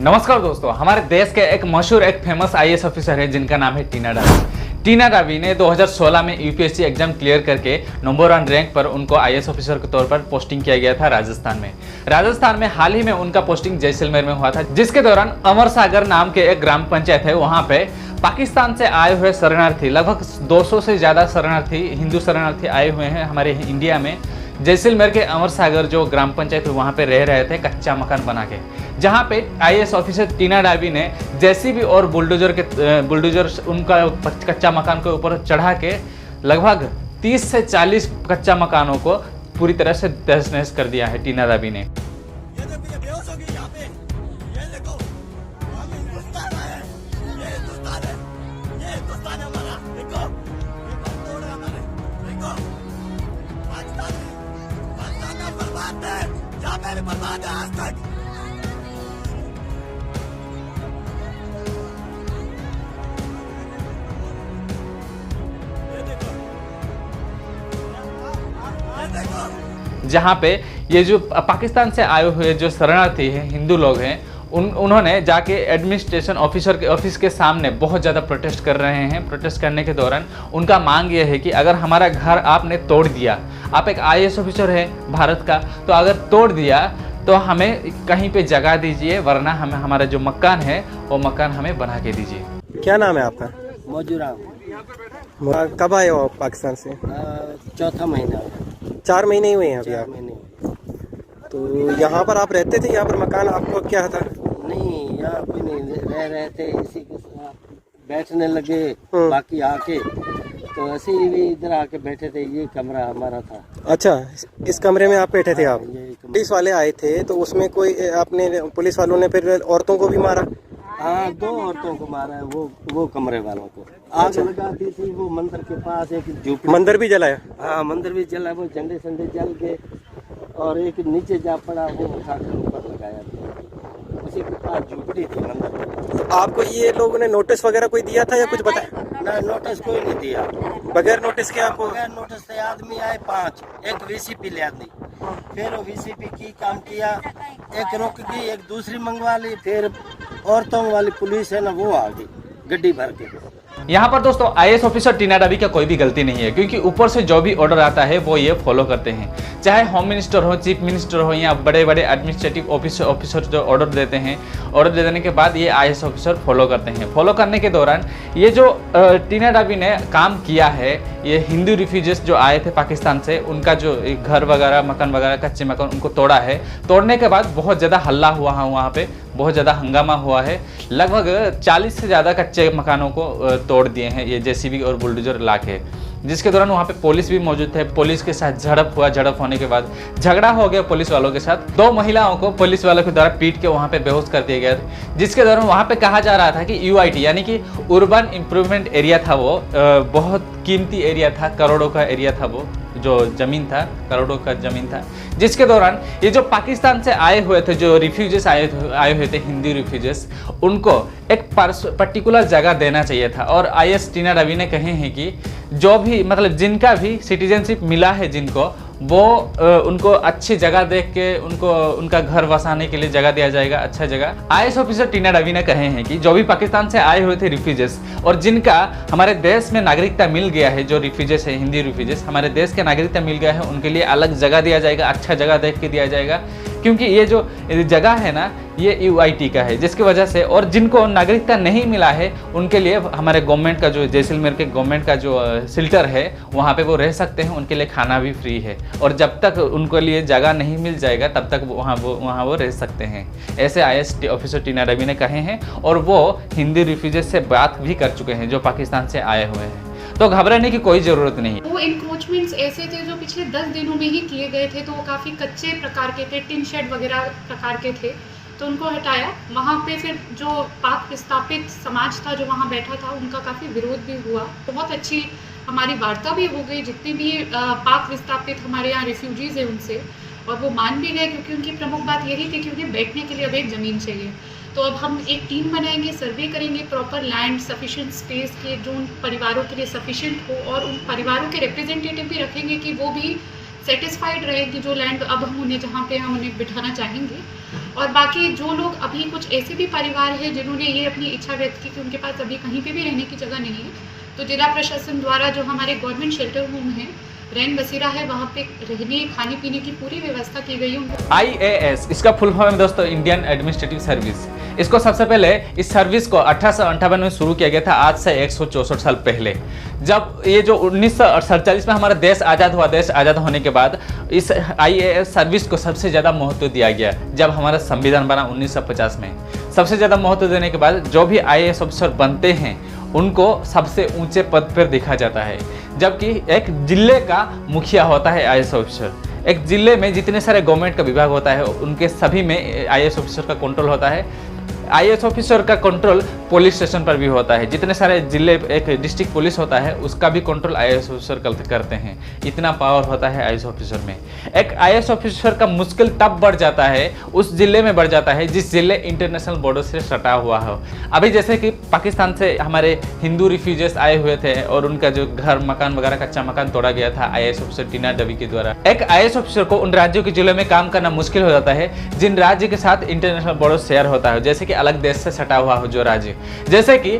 नमस्कार दोस्तों, हमारे देश के एक मशहूर एक फेमस आईएएस ऑफिसर है जिनका नाम है टीना डावी। टीना डावी ने 2016 में यूपीएससी एग्जाम क्लियर करके नंबर 1 रैंक पर उनको आईएएस ऑफिसर के तौर पर पोस्टिंग किया गया था राजस्थान में हाल ही में उनका पोस्टिंग जैसलमेर में हुआ था, जिसके दौरान अमर सागर नाम के एक ग्राम पंचायत है, वहां पे पाकिस्तान से आए हुए शरणार्थी लगभग 200 से ज्यादा शरणार्थी हिंदू शरणार्थी आए हुए हैं हमारे इंडिया में। जैसलमेर के अमर सागर जो ग्राम पंचायत वहाँ पे रह रहे थे कच्चा मकान बना के, जहाँ पे आईएएस ऑफिसर टीना डावी ने जेसीबी और बुलडोजर उनका कच्चा मकान के ऊपर चढ़ा के लगभग 30 से 40 कच्चा मकानों को पूरी तरह से तहस नहस कर दिया है टीना डावी ने। जहाँ पे ये जो पाकिस्तान से आए हुए जो शरणार्थी हैं, हिंदू लोग हैं, उन्होंने जाके एडमिनिस्ट्रेशन ऑफिसर के ऑफिस के सामने बहुत ज़्यादा प्रोटेस्ट कर रहे हैं। प्रोटेस्ट करने के दौरान उनका मांग ये है कि अगर हमारा घर आपने तोड़ दिया, आप एक आईएएस ऑफिसर है भारत का, तो अगर तोड़ दिया तो हमें कहीं पे जगह दीजिए, वरना हमें हमारा जो मकान है वो मकान हमें बना के दीजिए। क्या नाम है आपका? मौजूराम। कब आए हो आप पाकिस्तान से? चौथा महीना। 4 महीने ही हुए हैं अभी आप? महीने। तो यहाँ पर आप रहते थे? यहाँ पर मकान आपको क्या था? नहीं, यहाँ कोई नहीं रह रहे थे, इसी के साथ बैठने लगे। बाकी आके तो ऐसे ही भी इधर आके बैठे थे। ये कमरा हमारा था। अच्छा, इस कमरे में आप बैठे थे? आप ये पुलिस वाले आए थे तो उसमें कोई आपने पुलिस वालों ने फिर औरतों को भी मारा? हाँ, 2 औरतों को मारा है। वो कमरे वालों को आग लगा दी थी। वो मंदिर के पास एक झोपड़ी, मंदिर भी जलाया? हाँ, मंदिर भी जला। वो झंडे संडे जल गए और एक नीचे जा पड़ा, वो उठाकर ऊपर लगाया था। उसी के पास झोपड़ी थी मंदिर। आपको ये लोगों ने नोटिस वगैरह कोई दिया था या कुछ बताया? ना, नोटिस कोई नहीं दिया। बगैर नोटिस के आपको? बगैर नोटिस से आदमी आए 5, एक वीसीपी ले आदमी, फिर वो वीसीपी की काम किया, एक रुक गई, एक दूसरी मंगवा ली, फिर औरतों वाली पुलिस है ना, वो आ गई गड्डी भर के। यहाँ पर दोस्तों आईएएस ऑफिसर टीना डावी का कोई भी गलती नहीं है, क्योंकि ऊपर से जो भी ऑर्डर आता है वो ये फॉलो करते हैं। चाहे होम मिनिस्टर हो, चीफ मिनिस्टर हो, या बड़े बड़े एडमिनिस्ट्रेटिव ऑफिसर जो ऑर्डर देते हैं, ऑर्डर दे देने के बाद ये आईएएस ऑफिसर फॉलो करते हैं। फॉलो करने के दौरान ये जो टीना डावी ने काम किया है, ये हिंदू रिफ्यूजीज जो आए थे पाकिस्तान से, उनका जो घर वगैरह, मकान वगैरह, कच्चे मकान उनको तोड़ा है। तोड़ने के बाद बहुत ज़्यादा हल्ला हुआ है, वहाँ पे बहुत ज़्यादा हंगामा हुआ है। लगभग 40 से ज़्यादा कच्चे मकानों को तोड़ दिए हैं ये जेसीबी और बुलडोजर लाके, जिसके दौरान वहाँ पे पुलिस भी मौजूद थे। पुलिस के साथ झड़प हुआ। झड़प होने के बाद झगड़ा हो गया पुलिस वालों के साथ। 2 महिलाओं को पुलिस वालों के द्वारा पीट के वहाँ पे बेहोश कर दिया गया, जिसके दौरान वहाँ पे कहा जा रहा था कि यूआईटी यानी कि अर्बन इम्प्रूवमेंट एरिया था, वो बहुत कीमती एरिया था, करोड़ों का एरिया था, वो जो जमीन था करोड़ों का जमीन था, जिसके दौरान ये जो पाकिस्तान से आए हुए थे, जो रिफ्यूजीज आए हुए थे, हिंदी रिफ्यूजीज, उनको एक पर्टिकुलर जगह देना चाहिए था। और आईएएस टीना डावी ने कहे हैं कि जो भी मतलब जिनका भी सिटीजनशिप मिला है, जिनको वो उनको अच्छी जगह देख के उनको उनका घर बसाने के लिए जगह दिया जाएगा, अच्छा जगह। आईएएस ऑफिसर टीना डावी ने कहे हैं कि जो भी पाकिस्तान से आए हुए थे रिफ्यूजीज और जिनका हमारे देश में नागरिकता मिल गया है, जो रिफ्यूजीज है, हिंदी रिफ्यूजीज हमारे देश के नागरिकता मिल गया है, उनके लिए अलग जगह दिया जाएगा, अच्छा जगह देख के दिया जाएगा, क्योंकि ये जो जगह है ना, ये यूआईटी का है, जिसकी वजह से। और जिनको नागरिकता नहीं मिला है उनके लिए हमारे गवर्नमेंट का जो जैसलमेर के गवर्नमेंट का जो शेल्टर है, वहाँ पे वो रह सकते हैं, उनके लिए खाना भी फ्री है। और जब तक उनको लिए जगह नहीं मिल जाएगा तब तक वहाँ वो रह सकते हैं, ऐसे आईएएस ऑफिसर टीना डावी ने कहे हैं। और वो हिंदी रिफ्यूजीज से बात भी कर चुके हैं जो पाकिस्तान से आए हुए हैं, तो घबराने की कोई ज़रूरत नहीं। वो इंक्रोचमेंट्स ऐसे थे जो पिछले 10 दिनों में ही किए गए थे, तो वो काफ़ी कच्चे प्रकार के थे, टिन शेड वगैरह प्रकार के थे, तो उनको हटाया। वहाँ पे फिर जो पाक विस्थापित समाज था जो वहाँ बैठा था, उनका काफ़ी विरोध भी हुआ। बहुत अच्छी हमारी वार्ता भी हो गई, जितने भी पाक विस्थापित हमारे यहाँ रिफ्यूजीज़ हैं उनसे, और वो मान भी गए, क्योंकि उनकी प्रमुख बात यही थी कि उन्हें बैठने के लिए अब एक ज़मीन चाहिए। तो अब हम एक टीम बनाएंगे, सर्वे करेंगे, प्रॉपर लैंड, सफिशिएंट स्पेस के जो उन परिवारों के लिए सफिशिएंट हो, और उन परिवारों के रिप्रेजेंटेटिव भी रखेंगे कि वो भी सेटिस्फाइड रहे कि जो लैंड अब हम उन्हें जहाँ पे हम उन्हें बिठाना चाहेंगे और बाकी जो लोग अभी कुछ ऐसे भी परिवार हैं जिन्होंने ये अपनी इच्छा व्यक्त की कि उनके पास अभी कहीं पे भी रहने की जगह नहीं है, तो जिला प्रशासन द्वारा जो हमारे गवर्नमेंट शेल्टर होम है, रैन बसेरा है, वहाँ पे रहने खाने पीने की पूरी व्यवस्था की गई है। IAS इसका फुल फॉर्म है दोस्तों, इंडियन एडमिनिस्ट्रेटिव सर्विस। इसको सबसे पहले इस सर्विस को 1858 में शुरू किया गया था, आज से 164 साल पहले। जब ये जो 1947 में हमारा देश आज़ाद हुआ, देश आज़ाद होने के बाद इस IAS सर्विस को सबसे ज़्यादा महत्व दिया गया। जब हमारा संविधान बना 1950 में, सबसे ज़्यादा महत्व देने के बाद जो भी IAS ऑफिसर बनते हैं उनको सबसे ऊंचे पद पर देखा जाता है। जबकि एक जिले का मुखिया होता है IAS ऑफिसर। एक जिले में जितने सारे गवर्नमेंट का विभाग होता है उनके सभी में IAS ऑफिसर का कंट्रोल होता है। IAS ऑफिसर का कंट्रोल पुलिस स्टेशन पर भी होता है। जितने सारे जिले, एक डिस्ट्रिक्ट पुलिस होता है उसका भी कंट्रोल IAS ऑफिसर करते हैं। इतना पावर होता है IAS ऑफिसर में। एक IAS ऑफिसर का मुश्किल तब बढ़ जाता है, उस जिले में बढ़ जाता है जिस जिले इंटरनेशनल बॉर्डर से सटा हुआ हो। अभी जैसे कि पाकिस्तान से हमारे हिंदू रिफ्यूजीज आए हुए थे और उनका जो घर मकान वगैरह कच्चा मकान तोड़ा गया था IAS ऑफिसर टीना डबी के द्वारा। एक IAS ऑफिसर को उन राज्यों के जिलों में काम करना मुश्किल हो जाता है जिन राज्य के साथ इंटरनेशनल बॉर्डर शेयर होता है, जैसे कि अलग देश से सटा हुआ हो जो राज्य, जैसे कि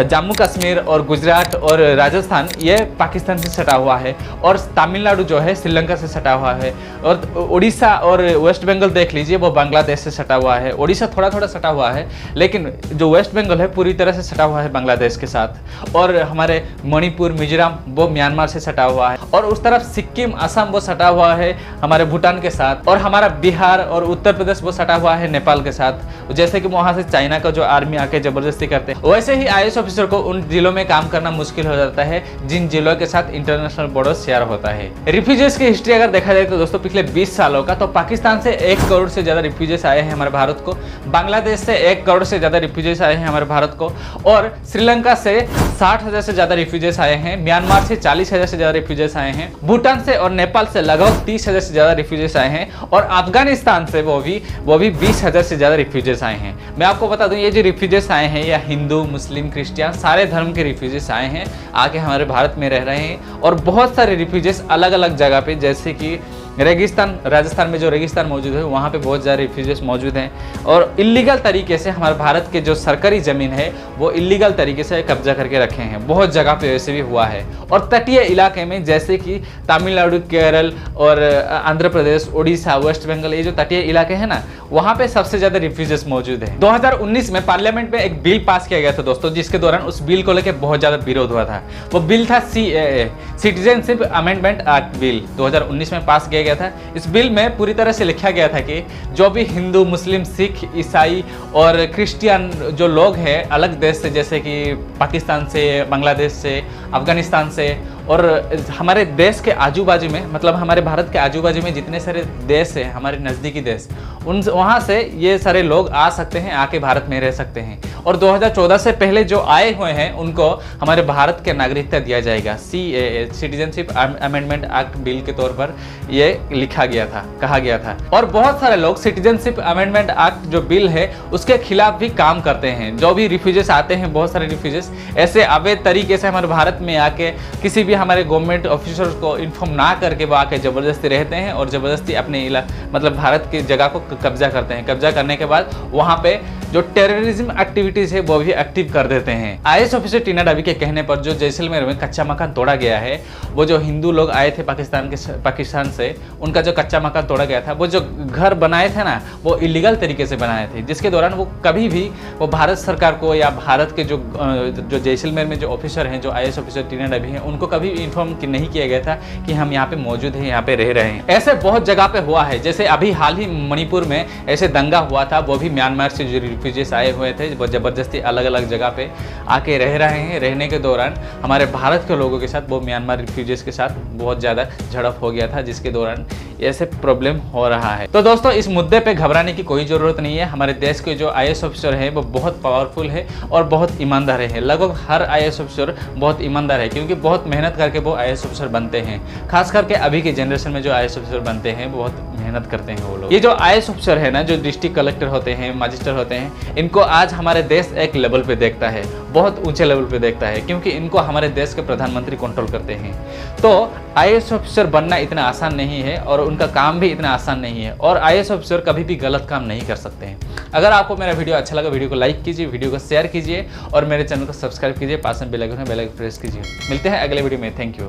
जम्मू कश्मीर और गुजरात और राजस्थान ये पाकिस्तान से सटा हुआ है, और तमिलनाडु जो है श्रीलंका से सटा हुआ है, और उड़ीसा और वेस्ट बंगाल देख लीजिए वो बांग्लादेश से सटा हुआ है। उड़ीसा थोड़ा थोड़ा सटा हुआ है, लेकिन जो वेस्ट बंगाल है पूरी तरह से सटा हुआ है बांग्लादेश के साथ, और हमारे मणिपुर मिजोरम वो म्यांमार से सटा हुआ है, और उस तरफ सिक्किम असम वो सटा हुआ है हमारे भूटान के साथ, और हमारा बिहार और उत्तर प्रदेश वो सटा हुआ है नेपाल के साथ। जैसे कि वहाँ से चाइना का जो आर्मी आके जबरदस्ती करते हैं, वैसे ही IAS ऑफिसर को उन जिलों में काम करना मुश्किल हो जाता है जिन जिलों के साथ इंटरनेशनल बॉर्डर शेयर होता है। रिफ्यूजीज की हिस्ट्री अगर देखा जाए तो दोस्तों पिछले 20 सालों का, तो पाकिस्तान से 1 करोड़ से ज्यादा रिफ्यूजीज आए हैं हमारे भारत को, बांग्लादेश से 1 करोड़ से ज्यादा रिफ्यूजीज आए हैं हमारे भारत को, और श्रीलंका से 60,000 से ज्यादा रिफ्यूजीज आए हैं, म्यांमार से 40,000 से ज्यादा रिफ्यूजीज आए हैं, भूटान से और नेपाल से लगभग 30,000 से ज्यादा रिफ्यूजीज आए हैं, और अफगानिस्तान से वो भी 20,000 से ज्यादा रिफ्यूजीज आए हैं। मैं आपको बता दूं ये जो रिफ्यूजीज आए हैं या हिंदू मुस्लिम क्रिश्चियन सारे धर्म के रिफ्यूजीज आए हैं, आके हमारे भारत में रह रहे हैं, और बहुत सारे रिफ्यूजीज अलग अलग जगह पे, जैसे कि रेगिस्तान, राजस्थान में जो रेगिस्तान मौजूद है वहाँ पे बहुत ज़्यादा रिफ्यूजीज मौजूद हैं, और इलीगल तरीके से हमारे भारत के जो सरकारी ज़मीन है वो इलीगल तरीके से कब्जा करके रखे हैं। बहुत जगह पे वैसे भी हुआ है, और तटीय इलाके में जैसे कि तमिलनाडु, केरल और आंध्र प्रदेश, उड़ीसा, वेस्ट बंगाल, ये जो तटीय इलाके हैं ना, वहाँ पे सबसे ज़्यादा रिफ्यूजीज मौजूद है। 2019 में पार्लियामेंट में एक बिल पास किया गया था दोस्तों, जिसके दौरान उस बिल को लेकर बहुत ज़्यादा विरोध हुआ था। वो बिल था CAA, citizenship amendment act bill, 2019 में पास किया गया था। इस बिल में पूरी तरह से लिखा गया था कि जो भी हिंदू, मुस्लिम, सिख, ईसाई और क्रिश्चियन जो लोग हैं अलग देश से, जैसे कि पाकिस्तान से, बांग्लादेश से, अफगानिस्तान से, और हमारे देश के आजू बाजू में, मतलब हमारे भारत के आजू बाजू में जितने सारे देश हैं, हमारे नज़दीकी देश, उन वहाँ से ये सारे लोग आ सकते हैं, आके भारत में रह सकते हैं, और 2014 से पहले जो आए हुए हैं उनको हमारे भारत के नागरिकता दिया जाएगा। CAA, citizenship amendment act bill के तौर पर ये लिखा गया था, कहा गया था। और बहुत सारे लोग सिटीजनशिप अमेंडमेंट एक्ट जो बिल है उसके खिलाफ भी काम करते हैं। जो भी रिफ्यूजीज आते हैं, बहुत सारे रिफ्यूजीज ऐसे अवैध तरीके से हमारे भारत में आके किसी भी हमारे गवर्नमेंट ऑफिसर्स को इन्फॉर्म ना करके वो आके ज़बरदस्ती रहते हैं, और ज़बरदस्ती अपने मतलब भारत की जगह को कब्जा करते हैं। कब्जा करने के बाद वहाँ पे जो टेररिज्म एक्टिविटीज़ है वो भी एक्टिव कर देते हैं। IAS ऑफिसर टीना डबी के कहने पर जो जैसलमेर में कच्चा मकान तोड़ा गया है, वो जो हिंदू लोग आए थे पाकिस्तान से, उनका जो कच्चा मकान तोड़ा गया था, वो जो घर बनाए थे ना, वो इलीगल तरीके से बनाए थे, जिसके दौरान वो कभी भी वो भारत सरकार को या भारत के जो जैसलमेर में जो ऑफिसर हैं, जो IAS ऑफिसर टीना डबी हैं, उनको कभी इन्फॉर्म नहीं किया गया था कि हम यहाँ पे मौजूद हैं, यहाँ पे रह रहे हैं। ऐसे बहुत जगह पे हुआ है, जैसे अभी हाल ही मणिपुर में ऐसे दंगा हुआ था, वो भी म्यांमार से जो रिफ्यूजीज आए हुए थे, वो जबरदस्ती अलग अलग जगह पे आके रह रहे हैं। रहने के दौरान हमारे भारत के लोगों के साथ, वो म्यांमार रिफ्यूजीज के साथ बहुत ज़्यादा झड़प हो गया था, जिसके दौरान ऐसे प्रॉब्लम हो रहा है। तो दोस्तों इस मुद्दे पे घबराने की कोई ज़रूरत नहीं है। हमारे देश के जो IAS ऑफिसर है वो बहुत पावरफुल है और बहुत ईमानदार है। लगभग हर IAS ऑफिसर बहुत ईमानदार है, क्योंकि बहुत मेहनत करके वो IAS ऑफिसर बनते हैं। खास करके अभी के जनरेशन में जो IAS ऑफिसर बनते हैं वो बहुत मेहनत मेहनत करते हैं वो लोग। ये जो IAS ऑफिसर है ना, जो डिस्ट्रिक्ट कलेक्टर होते हैं, मजिस्ट्रेट होते हैं, इनको आज हमारे देश एक लेवल पे देखता है, बहुत ऊंचे लेवल पे देखता है, क्योंकि इनको हमारे देश के प्रधानमंत्री कंट्रोल करते हैं। तो IAS ऑफिसर बनना इतना आसान नहीं है और उनका काम भी इतना आसान नहीं है, और IAS ऑफिसर कभी भी गलत काम नहीं कर सकते हैं। अगर आपको मेरा वीडियो अच्छा लगा, वीडियो को लाइक कीजिए, वीडियो को शेयर कीजिए और मेरे चैनल को सब्सक्राइब कीजिए, पास में बेल आइकन है, बेल आइकन प्रेस कीजिए। मिलते हैं अगले वीडियो में। Thank you.